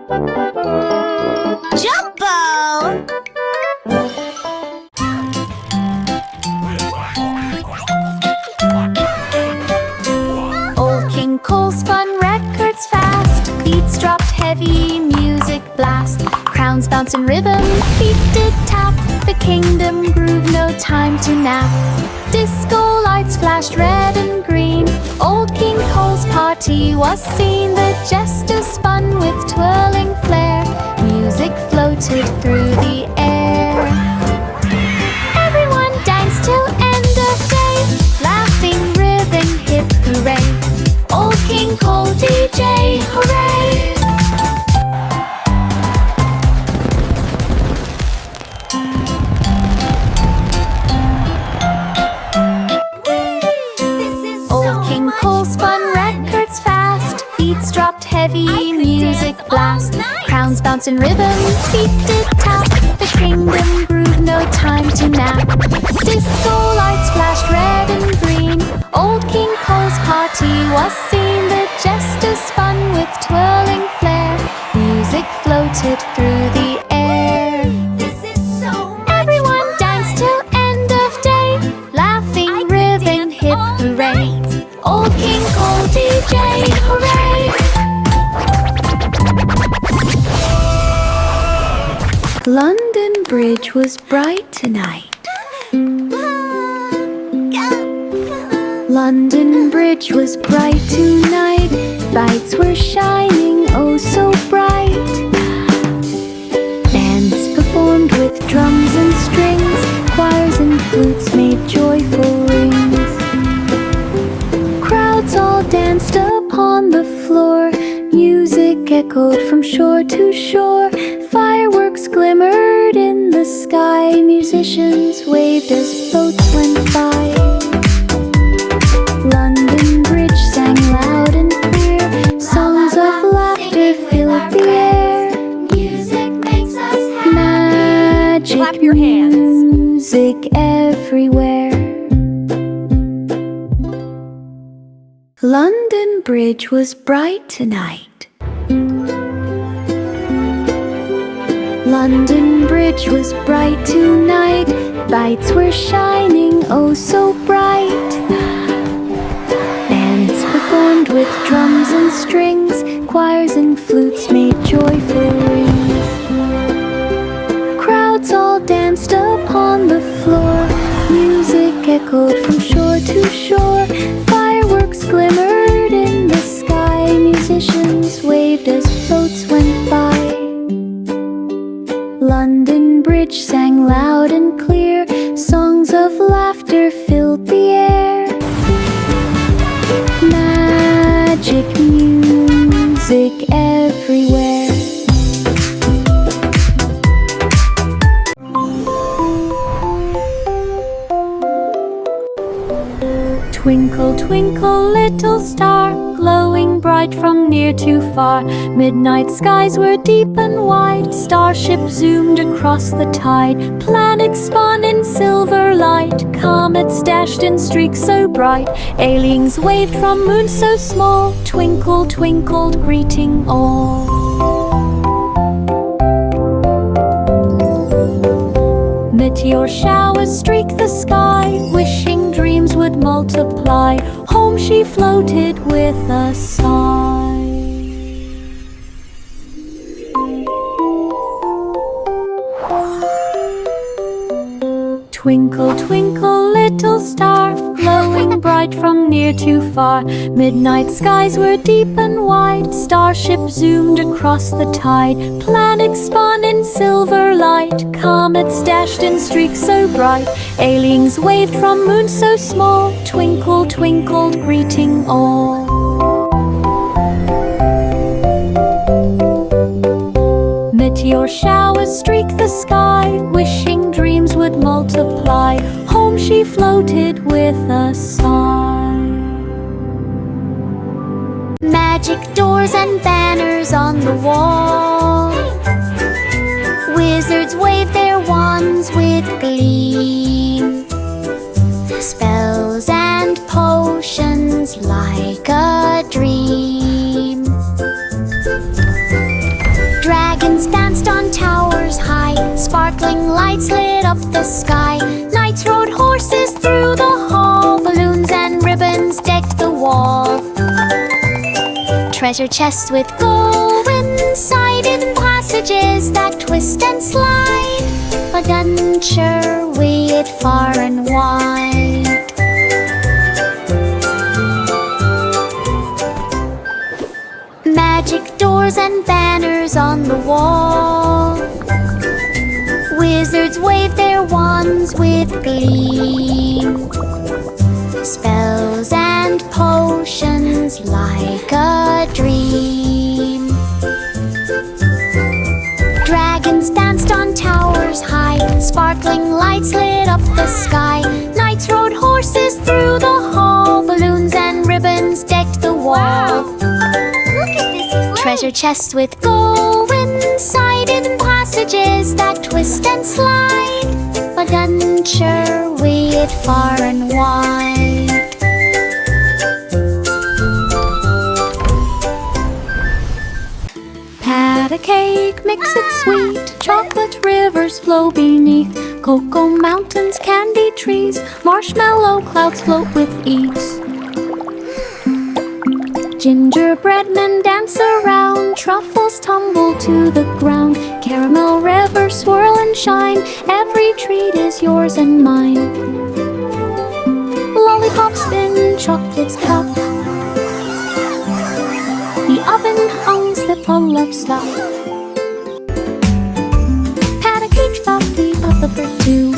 Jumbo! Old King Cole spun records fast. Beats dropped heavy, music blast. Crowns bounce in rhythm, feet did tap. The kingdom groove, no time to nap. Disco lights flashed red and green. Old King Cole's party was seen. The jester spun with twirling flair. Music floated through the air. Everyone danced till end of day. Laughing, ribbon, hip hooray. Old King Cole DJ, hooray! Beats dropped heavy, music blast. Crowns bounce in rhythm, feet did tap. The kingdom groove, no time to nap. Disco lights flashed red and green. Old King Cole's party was seen. The jester spun with twirling flair. Music floated through the air. Everyone danced till end of day. Laughing, ribbon, hip hooray. Old King Cole DJ, hooray! London Bridge was bright tonight. London Bridge was bright tonight. Lights were shining oh so bright. Bands performed with drums and strings. Choirs and flutes made joyful rings. Crowds all danced upon the floor. Music echoed from shore to shore. Fireworks glimmered in the sky. Musicians waved as boats went by. London Bridge sang loud and clear. Songs of laughter filled the air. Music makes us happy. Magic Clap your hands. Music everywhere. London Bridge was bright tonight. London Bridge was bright tonight. Lights were shining oh so bright. Bands performed with drums and strings. Choirs and flutes made joyful rings. Crowds all danced upon the floor. Music echoed from shore to shore. Fireworks glimmered in the sky. Musicians waved as boats went by. London Bridge sang loud and clear. Songs of laughter filled the air. Magic music everywhere. Twinkle, twinkle, little star, glowing bright from near to far. Midnight skies were deep and wide. Starship zoomed across the tide. Planets spun in silver light. Comets dashed in streaks so bright. Aliens waved from moons so small. Twinkle, twinkled, greeting all. Meteor showers streak the sky. Wishing dreams would multiply. Home she floated with a sigh. Twinkle, twinkle, little star, glowing bright from near to far. Midnight skies were deep and wide. Starship zoomed across the tide. Planets spun in silver light. Comets dashed in streaks so bright. Aliens waved from moons so small. Twinkle, twinkled, greeting all. Meteor showers streak the sky. Wishing dreams would multiply. Home she floated with a sigh. Magic doors and banners on the wall. Wizards wave their wands with glee. Spells and potions like a dream. up the sky. Knights rode horses through the hall. Balloons and ribbons decked the wall. Treasure chests with gold inside, hidden passages that twist and slide. Adventure weighed far and wide. Magic doors and banners on the wall. Wizards wave their wands with gleam. Spells and potions like a dream. Dragons danced on towers high. Sparkling lights lit up the sky. Knights rode horses through the hall. Balloons and ribbons decked the wall. Look at this place. Treasure chests with gold inside, hidden passages that twist and slide. Adventure weighed far and wide. Pat a cake, mix it sweet. Chocolate rivers flow beneath. Cocoa mountains, candy trees. Marshmallow clouds float with ease. Gingerbread men dance around. Truffles tumble to the ground. Caramel rivers swirl and shine. Every treat is yours and mine. Lollipops spin, chocolates cup. The oven hums the full of stuff. Pat a cake, softly puff the for two.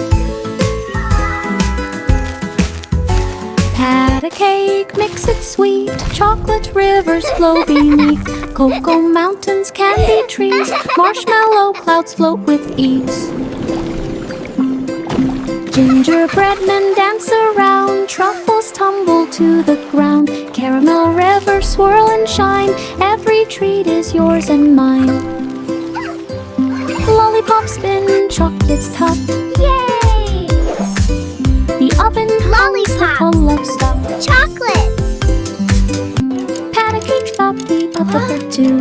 Pat a cake, mix it sweet. Chocolate rivers flow beneath. Cocoa mountains, candy trees. Marshmallow clouds float with ease. Gingerbread men dance around. Truffles tumble to the ground. Caramel rivers swirl and shine. Every treat is yours and mine. Lollipops spin, chocolates tuck. Yay! The oven Lollipops. full of stuff. Chocolates. Pat a cake, softly puff the for two.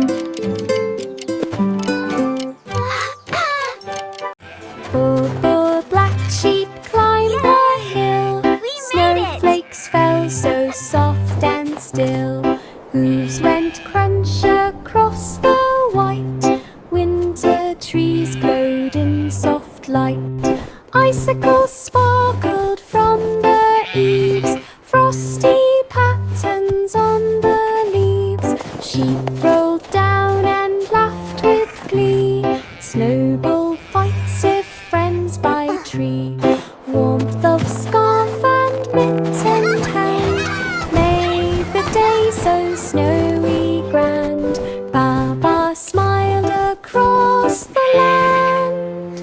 Oh, black sheep climbed the hill. We made it. Snowflakes fell so soft and still. Hooves went crunch across the white. Winter trees glowed in soft light. Icicles sparkled from the eaves. Frosty patterns on the leaves. Sheep rolled down and laughed with glee. Snowball fights if friends by tree. Warmth of scarf and mitt and hand made the day so snowy grand. Baba smiled across the land.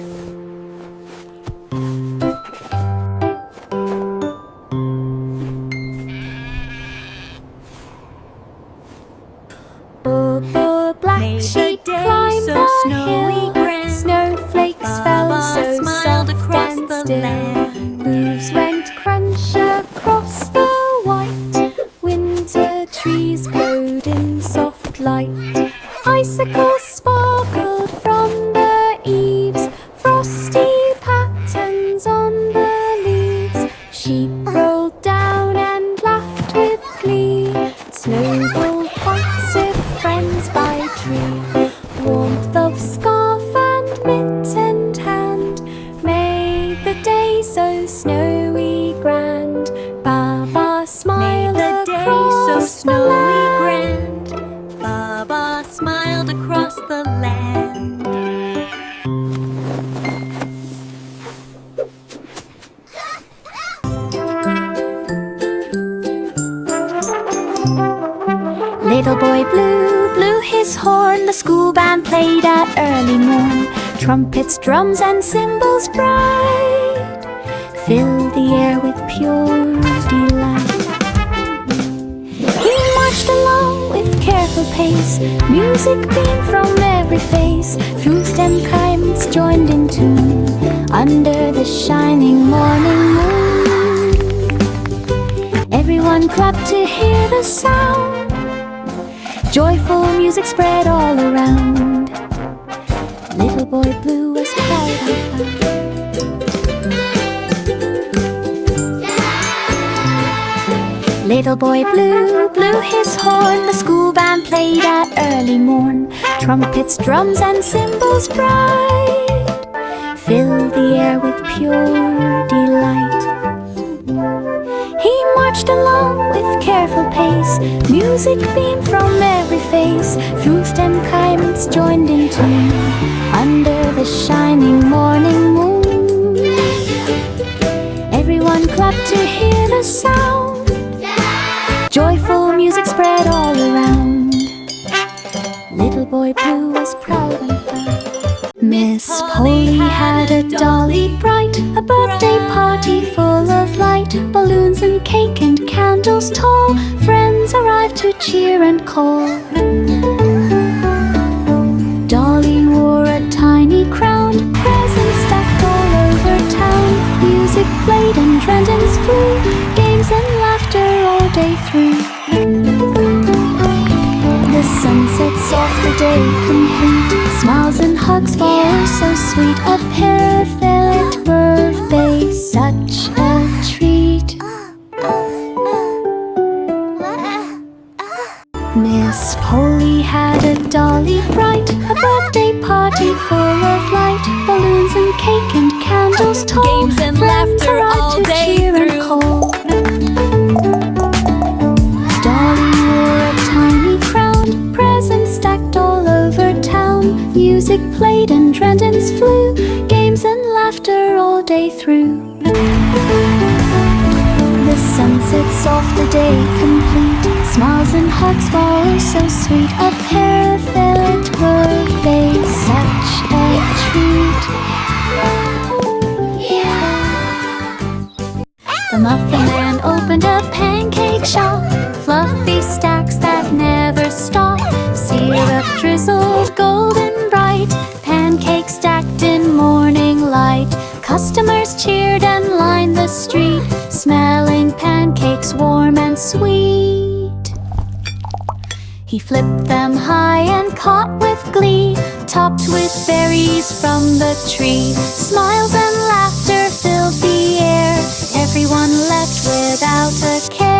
Oh, black Made the sheep day climbed so the snowy hill. grand. Snowflakes fell Baba so smiled soft across and the still. land. Hooves went crunch across the white. Winter trees glowed in soft light. Icicles sparkled from the eaves. Frosty patterns on the leaves. Sheep rolled down and laughed with glee. Snowball fights if friends by tree. Warmth of scarf and mitt and hand made the day so snowy grand. Baba smiled Made the day across so the snowy land. grand. Baba smiled across the land. Little boy Blue blew his horn. The school band played at early morn. Trumpets, drums, and cymbals bright filled the air with pure delight. He marched along with careful pace. Music beamed from every face. Flutes and chimes joined in tune under the shining morning moon. Everyone clapped to hear the sound. Joyful music spread all around. Little boy Blue was proud and found. Little boy Blue blew his horn. The school band played at early morn. Trumpets, drums, and cymbals bright filled the air with pure delight. He marched along with careful pace. Music beamed from every face. Flutes and chimes joined in tune under the shining morning moon. Everyone clapped to hear the sound. Joyful music spread all around. Little boy Blue was proud and proud. Miss Polly had a dolly bright, a birthday party full of light. Balloons and cake and candles tall, friends arrived to cheer and call. Dolly wore a tiny crown, presents stacked all over town. Music played and trendens flew, games and laughter all day through. The sun sets off the day complete, smiles and hugs fall so sweet. A perfect birthday, such a treat. Miss Polly had a dolly bright, a birthday party full of light. Balloons and cake and candles tall, Games and friends laughter arrived all to day cheer and through. call. Dolly wore a tiny crown, presents stacked all over town. Music played and trendens flew, games and laughter all day through. The sun sets off the day complete, smiles and hugs fall so sweet. A perfect birthday, such a treat. The Muffin Man opened a pancake shop, fluffy stacks that never stop. Syrup drizzled golden bright, pancakes stacked in morning light. Customers cheered and lined the street, smelling pancakes warm and sweet. He flipped them high and caught with glee, topped with berries from the tree. Smiles and laughter filled the air, everyone left without a care.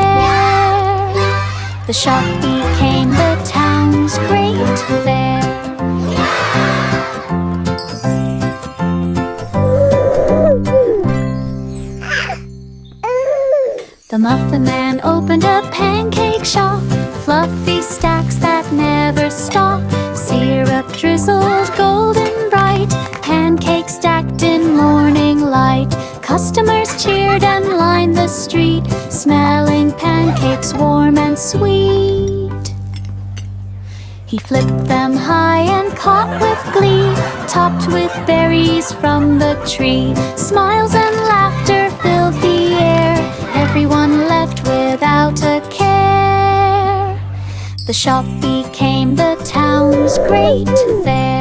The shop became the town's great fair. The Muffin Man opened a pancake shop, fluffy stacks that never stop. Syrup drizzled golden bright, pancakes stacked in morning light. Customers cheered and lined the street, smelling pancakes warm and sweet. He flipped them high and caught with glee, topped with berries from the tree. Smiles and laughter filled the air, everyone left without a care. The shop became the town's great fair.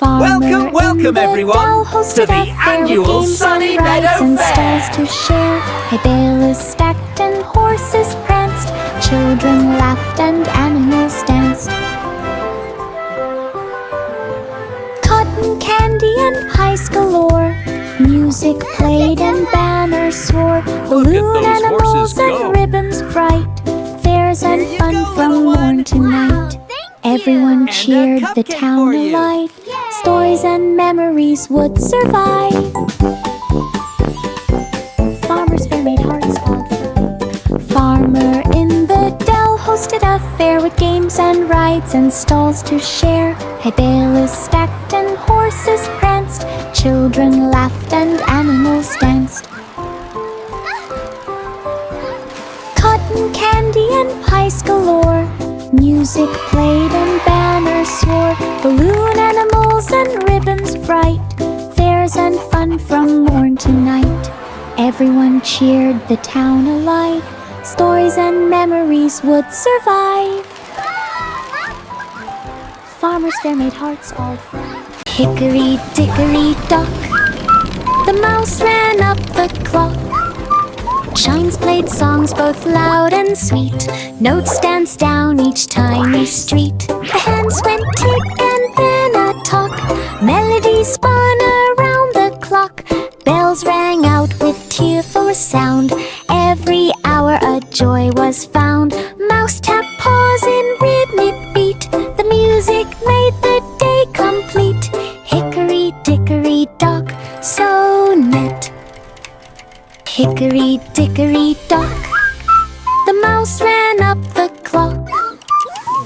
Welcome, welcome everyone to the annual Sunny Meadow Fair. To share. Hay bales stacked and horses pranced, children laughed and animals danced. Cotton candy and pies galore, music played and banners swore. Balloon those animals horses go. and ribbons bright, fairs and fun from morn to night. Everyone a cheered, the cupcake town for you. alight. Stories and memories would survive. Farmer's fair made hearts all fly. Farmer in the dell hosted a fair with games and rides and stalls to share. Hay bales stacked and horses pranced, children laughed and animals danced. Cotton candy and pies galore, music played and banners swore. Balloon animals and ribbons bright, fairs and fun from morn to night. Everyone cheered, the town alight. Stories and memories would survive. Farmer's fair made hearts all fly. Hickory dickory dock, the mouse ran up the clock. Chimes played songs both loud and sweet, notes danced down each tiny street. The hands went tick and then a talk, melody spun around the clock. Bells rang out with tearful sound. Every hour a joy was found. Mouse tapped paws in rhythmic beat. The music made the day complete. Hickory dickory dock, so net. Hickory dickory dock. The mouse ran up the clock.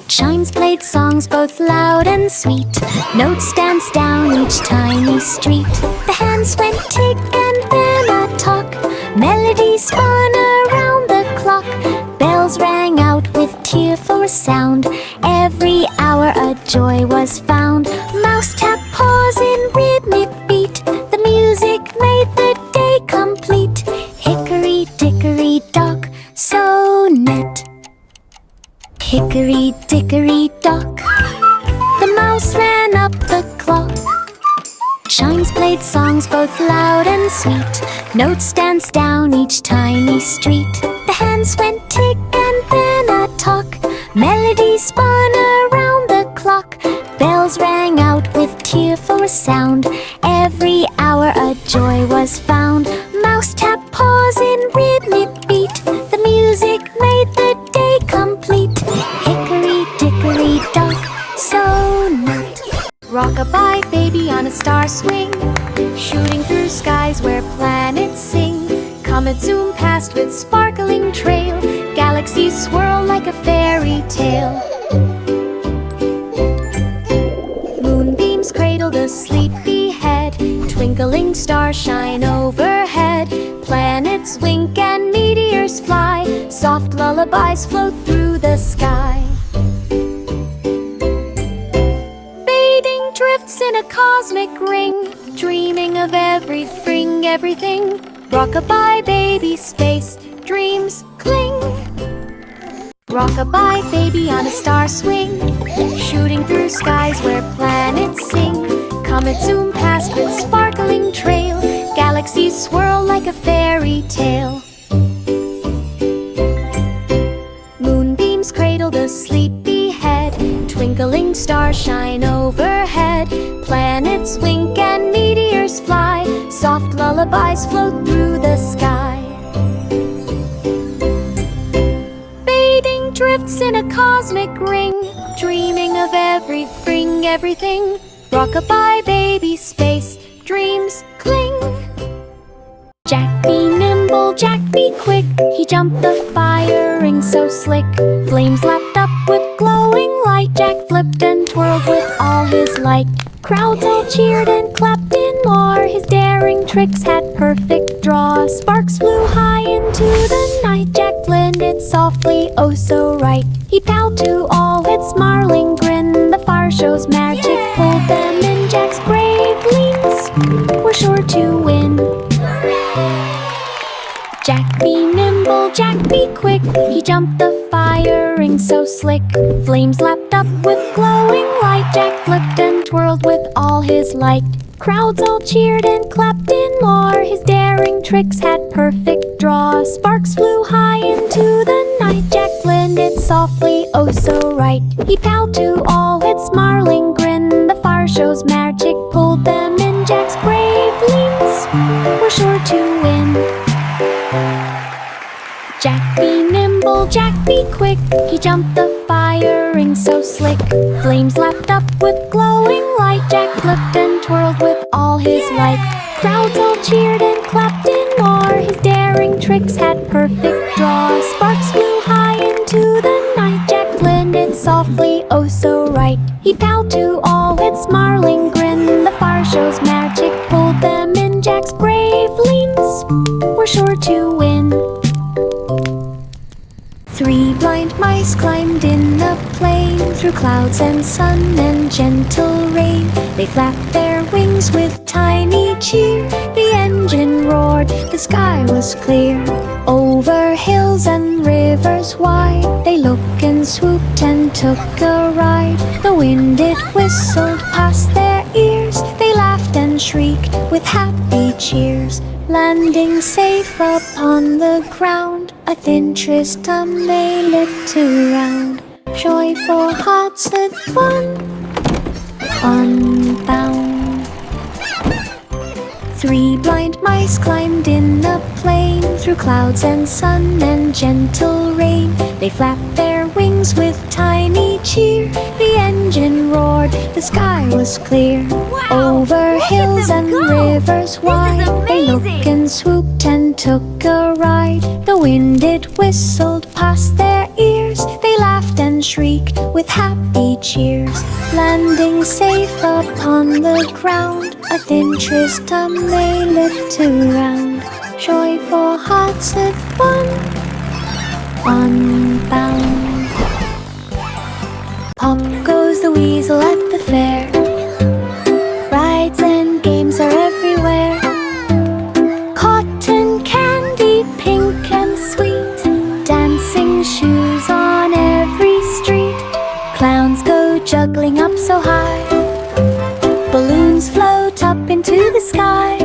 Chimes played songs both loud and sweet. Notes danced down each tiny street. The hands went tick and then a talk. Melody spun around the clock. Bells rang out with tearful sound. Every hour a joy was found. Mouse tapped paws in rhythmic beat. The music made the day complete. Hickory dickory dock, so net. Hickory dickory dock. The mouse ran up the clock. Chimes played songs both loud and sweet. Notes danced down each tiny street. The hands went tick and then a talk. Melody spun around the clock. Bells rang out with tearful sound. Every hour a joy was found. Mouse tapped paws in rhythmic beat. The music made the day complete. Hickory dickory dock, so net. Rock-a-bye baby on a star swing, shooting through skies where planets sing. Comets zoom past with sparkling trail. Galaxies swirl like a fairy tale. Moonbeams cradle the sleepy head. Twinkling stars shine overhead. Planets wink and meteors fly. Soft lullabies float through the sky. Fading drifts in a cosmic ring, dreaming of everything, everything. Rock-a-bye baby space, dreams cling. Rock-a-bye baby on a star swing, shooting through skies where planets sing. Comets zoom past with sparkling trail. Galaxies swirl like a fairy tale. Moonbeams cradle the sleepy head. Twinkling stars shine overhead. Planets wink and meteors fly. Soft lullabies float through the sky. Fading drifts in a cosmic ring, dreaming of everything, everything. Rock-a-bye baby space, dreams cling. Jack be nimble, Jack be quick. He jumped the fire ring so slick. Flames lapped up with glowing light. Jack flipped and twirled with all his might. Crowds all cheered and clapped in more. His daring tricks had perfect draw. Sparks flew high into the night. Jack blended softly, oh so right. He bowed to all with smiling grin. The fire show's magic pulled them in. Jack's brave leans were sure to win. Jack be nimble, Jack be quick. He jumped the fire ring so slick. Flames lapped up with glowing light. Jack flipped and twirled with all his might. Crowds all cheered and clapped in more. His daring tricks had perfect draw. Sparks flew high into the night. Jack blended softly, oh so right. He bowed to all with smiling grin. The fire show's magic pulled them in. Jack's brave leans were sure to win. Jack be nimble, Jack be quick. He jumped the fire ring so slick. Flames lapped up with glowing light. Jack flipped and twirled with all his might. Crowds all cheered and clapped in more. His daring tricks had perfect draw. Sparks flew high into the night. Jack blended softly, oh so right. He bowed to all with smiling grin. The fire show's magic pulled them in. Jack's brave leans were sure to win. 3 blind mice climbed in a plane through clouds and sun and gentle rain. They flapped their wings with tiny cheer. The engine roared, the sky was clear. Over hills and rivers wide, they looked and swooped and took a ride. The wind it whistled past their ears. They laughed and shrieked with happy cheers. Landing safe upon the ground, a thin Tristram they lit around. Joyful hearts had fun, unbound. 3 blind mice climbed in a plane through clouds and sun and gentle rain. They flapped their wings with tiny cheer. The engine roared, the sky was clear. Over hills and rivers wide, they looked and swooped and took a ride. The wind it whistled past their ears. They laughed and shrieked with happy cheers. Landing safe upon the ground, a thin tristum they lit around. Joyful hearts at unbound. Pop goes the weasel at the fair. Rides and games are everywhere. Cotton candy, pink and sweet. Dancing shoes on every street. Clowns go juggling up so high. Balloons float up into the sky.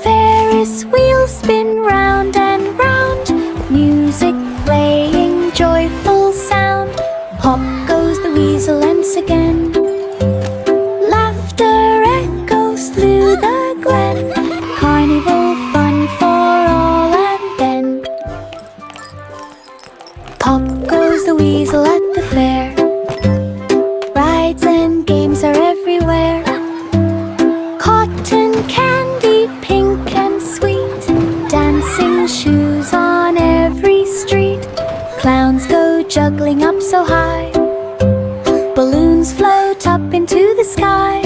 Ferris wheels spin round and round. Music playing, joyful sound. Hop goes the weasel once again. Laughter echoes through the glen. Carnival fun for all and then. Pop goes the weasel at the fair. Rides and games are everywhere. Cotton candy, pink and sweet. Dancing shoes on every street. Clowns go juggling up so high. Balloons float up into the sky.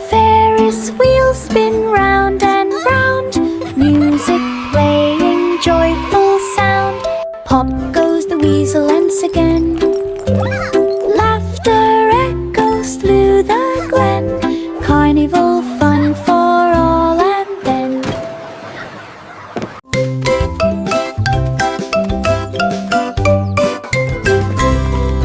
Ferris wheels spin round and round. Music playing, joyful sound. Pop goes the weasel once again. Laughter echoes through the glen. Carnival fun for all and then.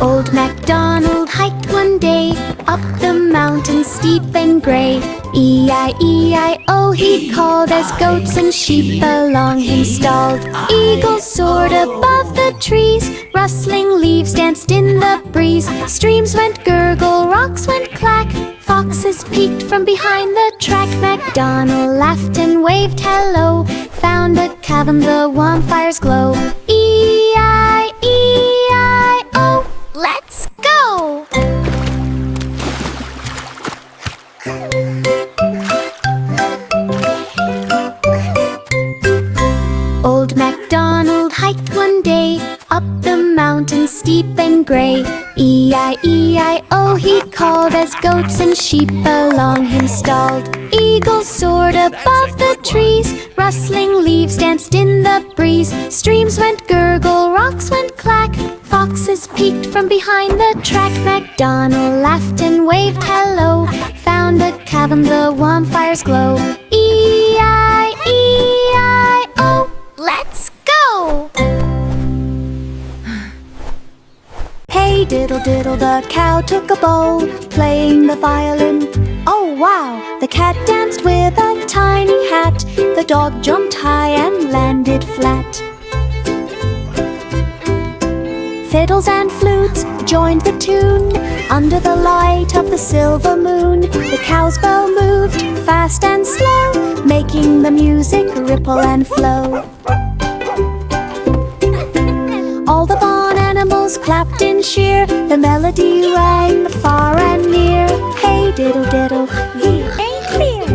Old MacDonald hiked one day up the mountain steep and grey. E-I-E-I-O he called as goats and sheep along him stalled. Eagles soared above the trees, rustling leaves danced in the breeze. Streams went gurgle, rocks went clack. Foxes peeked from behind the track. MacDonald laughed and waved hello. Found a cavern, the warm fire's glow. E-I-E-I-O, let's go! Old MacDonald hiked one day up the mountain steep and grey. E-I-E-I-O he called as goats and sheep along him stalled. Eagles soared above the trees, rustling leaves danced in the breeze. Streams went gurgle, rocks went clack. Foxes peeked from behind the track. MacDonald laughed and waved hello. Found a cavern, the warm fire's glow. E-I-E-I-O, let's go! Hey diddle diddle, the cow took a bow, playing the violin. Oh wow! The cat danced with a tiny hat. The dog jumped high and landed flat. Fiddles and flutes joined the tune under the light of the silver moon. The cow's bell moved fast and slow, making the music ripple and flow. All the barn animals clapped in cheer. The melody rang far and near. Hey diddle diddle, we ain't clear.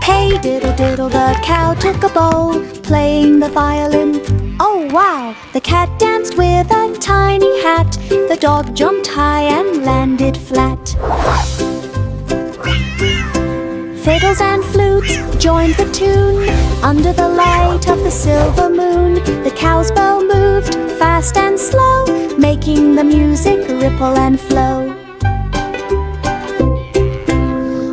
Hey diddle diddle, the cow took a bow, playing the violin. Oh wow! The cat danced with a tiny hat. The dog jumped high and landed flat. Fiddles and flutes joined the tune under the light of the silver moon. The cow's bell moved fast and slow, making the music ripple and flow.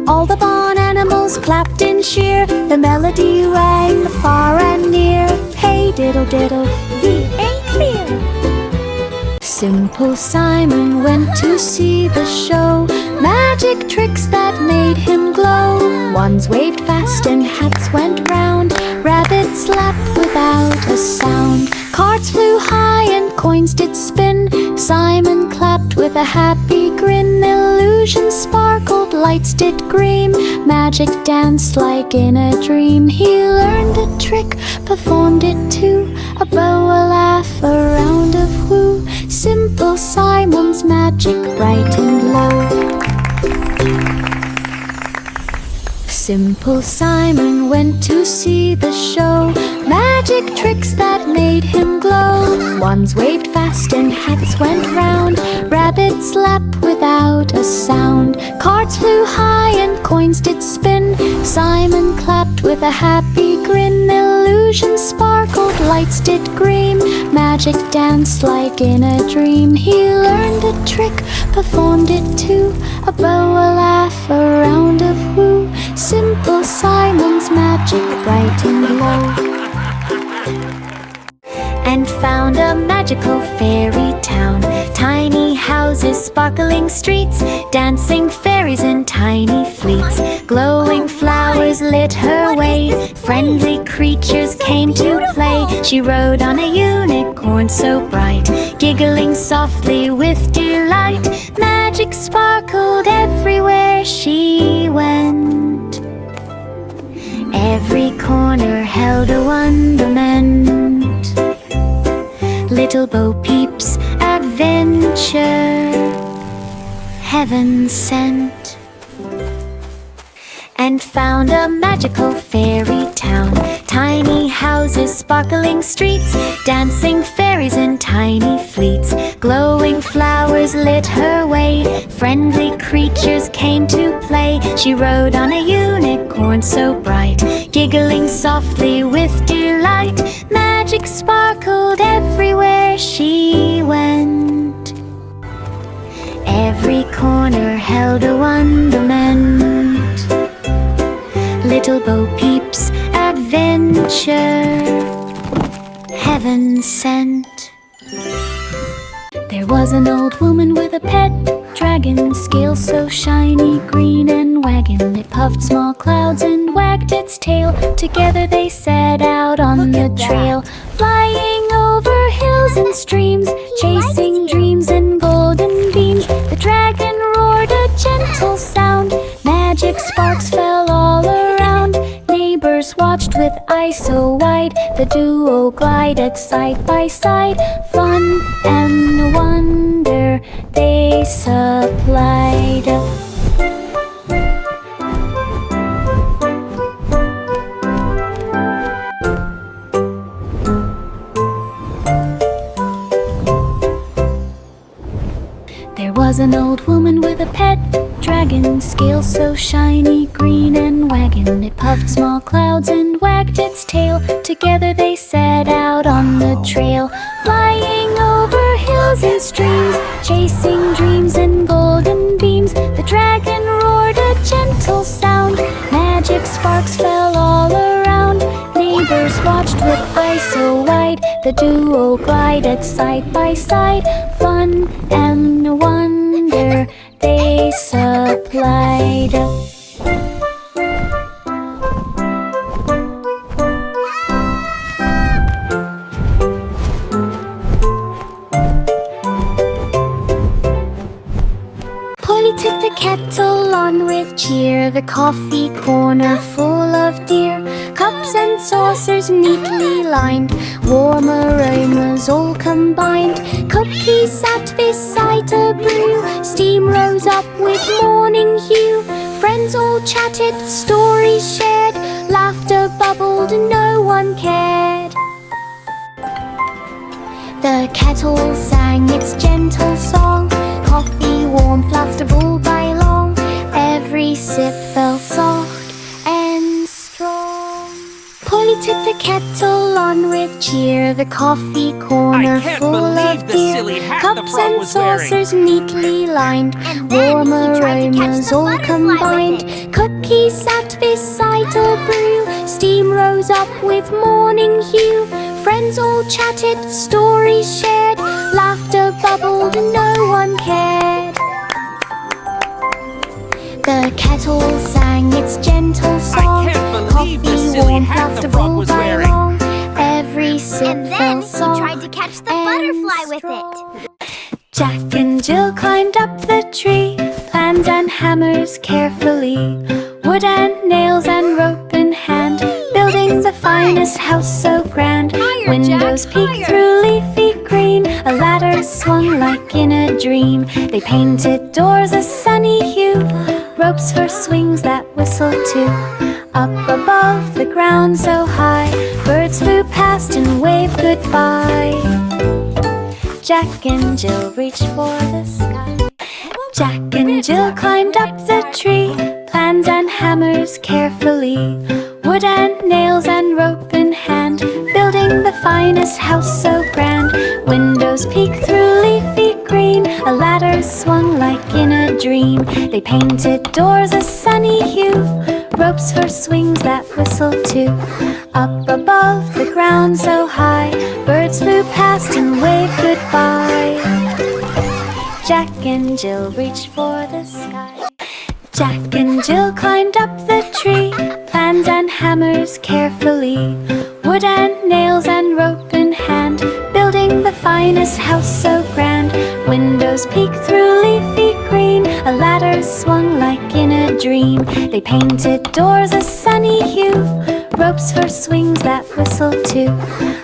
All the barn animals clapped in cheer. The melody rang far and near. Hey diddle diddle, we ain't clear. Simple Simon went to see the show. Magic tricks that made him glow. Wands waved fast and hats went round. Rabbits laughed without a sound. Cards flew high and coins did spin. Simon clapped with a happy grin. Illusions sparkled lights did gleam, magic danced like in a dream. He learned a trick, performed it too, a bow, a laugh, a round of woo. Simple Simon's magic bright and low. Simple Simon went to see the show, magic tricks that made him glow. Wands waved fast and hats went round, rabbits leapt without a sound. Cards flew high and coins did spin, Simon clapped with a happy grin. Illusions sparkled, lights did gleam, magic danced like in a dream. He learned a trick, performed it too, a bow, a laugh, a round of woo. Simple Simon's magic bright and low. And found a magical fairy town, tiny houses, sparkling streets, dancing fairies in tiny fleets. Glowing flowers lit her way, friendly creatures came to play. She rode on a unicorn so bright, giggling softly with delight. Magic sparkled everywhere she went, every corner held a wonderment. Little Bo Peep's adventure, heaven sent. And found a magical fairy town, tiny houses, sparkling streets, dancing fairies in tiny fleets. Glowing flowers lit her way, friendly creatures came to play. She rode on a unicorn so bright, giggling softly with delight. Magic sparkled everywhere she went, every corner held a wonderment. Little Bo Peep's adventure, heaven sent. There was an old woman with a pet dragon, scales so shiny, green and wagging. It puffed small clouds and wagged its tail. Together they set out on the trail, flying over hills and streams, chasing dreams and golden beams. The dragon roared a gentle sound, magic sparks fell all around. Neighbors watched with eyes so wide, the duo glided side by side. Fun and wonder they supplied. There was an old woman with a pet dragon, scales so shiny, green and wagging. It puffed small clouds and wagged its tail. Together they set out on the trail, flying over hills and streams, chasing dreams and golden beams. The dragon roared a gentle sound, magic sparks fell all around. Neighbors watched with eyes so wide, the duo glided side by side. Fun and wonder they supplied. Polly took the kettle on with cheer, the coffee corner full of dear. Cups and saucers neatly lined, warm aromas all combined. Cookies sat beside a brew, steam rose up with morning hue. Friends all chatted, stories shared, laughter bubbled, no one cared. The kettle sang its gentle song, coffee warm, fluffed all by long. Every sip felt soft and strong. Polly took the kettle on with cheer, the coffee corner full of dear. Cups and saucers neatly lined, warm aromas all combined. Cookies sat beside a brew, steam rose up with morning hue. Friends all chatted, stories shared, laughter bubbled, no one cared. The kettle sang its gentle song, coffee warm, comfortable by long. Every sip felt soft. Tried to catch the butterfly with it. Jack and Jill climbed up the tree, plans and hammers carefully, wood and nails and rope in hand, building the finest house so grand. Windows peek through leafy green, a ladder swung like in a dream. They painted doors a sunny hue, ropes for swings that whistle too. Up above the ground so high, birds flew past and waved goodbye. Jack and Jill reached for the sky. Jack and Jill climbed up the tree, plans and hammers carefully, wood and nails and rope in hand, building the finest house so grand. Windows peek through leafy green, a ladder swung like in a dream. They painted doors a sunny hue, ropes for swings that whistle too. Up above the ground so high, birds flew past and waved goodbye. Jack and Jill reached for the sky. Jack and Jill climbed up the tree, plans and hammers carefully, wood and nails and rope in hand, building the finest house so grand. Windows peek through leafy green, a ladder swung like in a dream. They painted doors a sunny hue, ropes for swings that whistle too.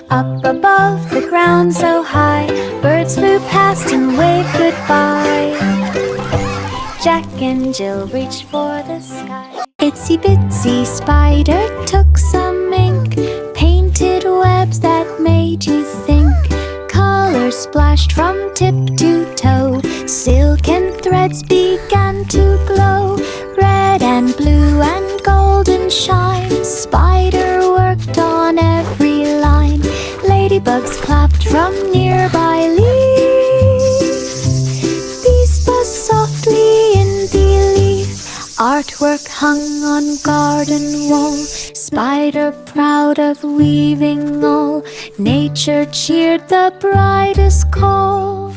Up above the ground so high, birds flew past and waved goodbye. Jack and Jill reached for the sky. Itsy bitsy spider took some ink, painted webs that made you think. Colors splashed from tip to toe, silken threads began to glow. Red and blue and golden shine, spider worked on every line. Ladybugs clapped from nearby leaves, bees buzzed softly in belief. Artwork hung on garden wall, spider proud of weaving all. Nature cheered the brightest call.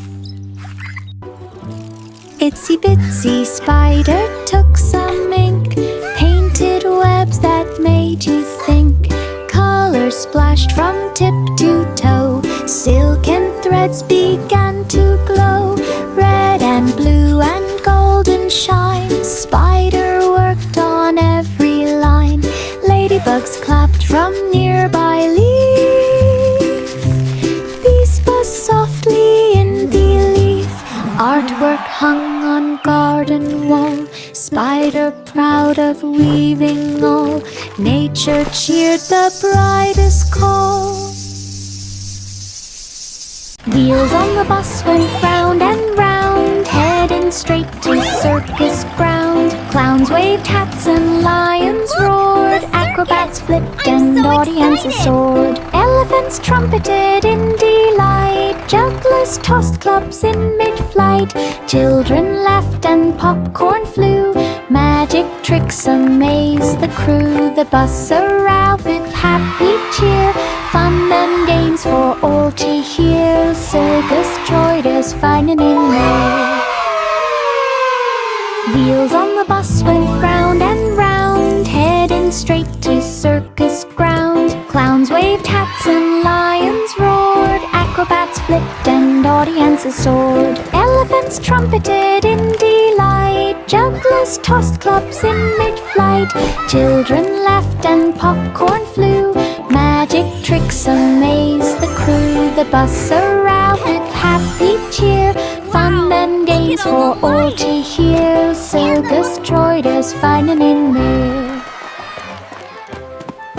Itsy bitsy spider took some ink, painted webs that made you think. Colors splashed from tip to toe, silken threads began to glow. Red and blue and golden shine, spider worked on every line. Ladybugs clapped from nearby leaf, bees buzzed softly in belief. Artwork hung on garden wall, spider proud of weaving all. Nature cheered the brightest call. Wheels on the bus went round and round, heading straight to circus ground. Clowns waved hats and lions roared, acrobats flipped and audiences soared. Elephants trumpeted in delight, jugglers tossed clubs in mid-flight. Children laughed and popcorn flew, magic tricks amazed the crew. The bus arrived with happy cheer, fun and games for all to hear. Circus joyed us finding in there. Wheels on the bus went round and round, heading straight to circus ground. Clowns waved hats and lions roared, acrobats flipped and audiences soared. Elephants trumpeted in delight, jugglers tossed clubs in mid-flight. Children laughed and popcorn flew, magic tricks amazed the crew. The bus arrived with happy cheer, fun and games for all to hear. Circus joyed us finding in there.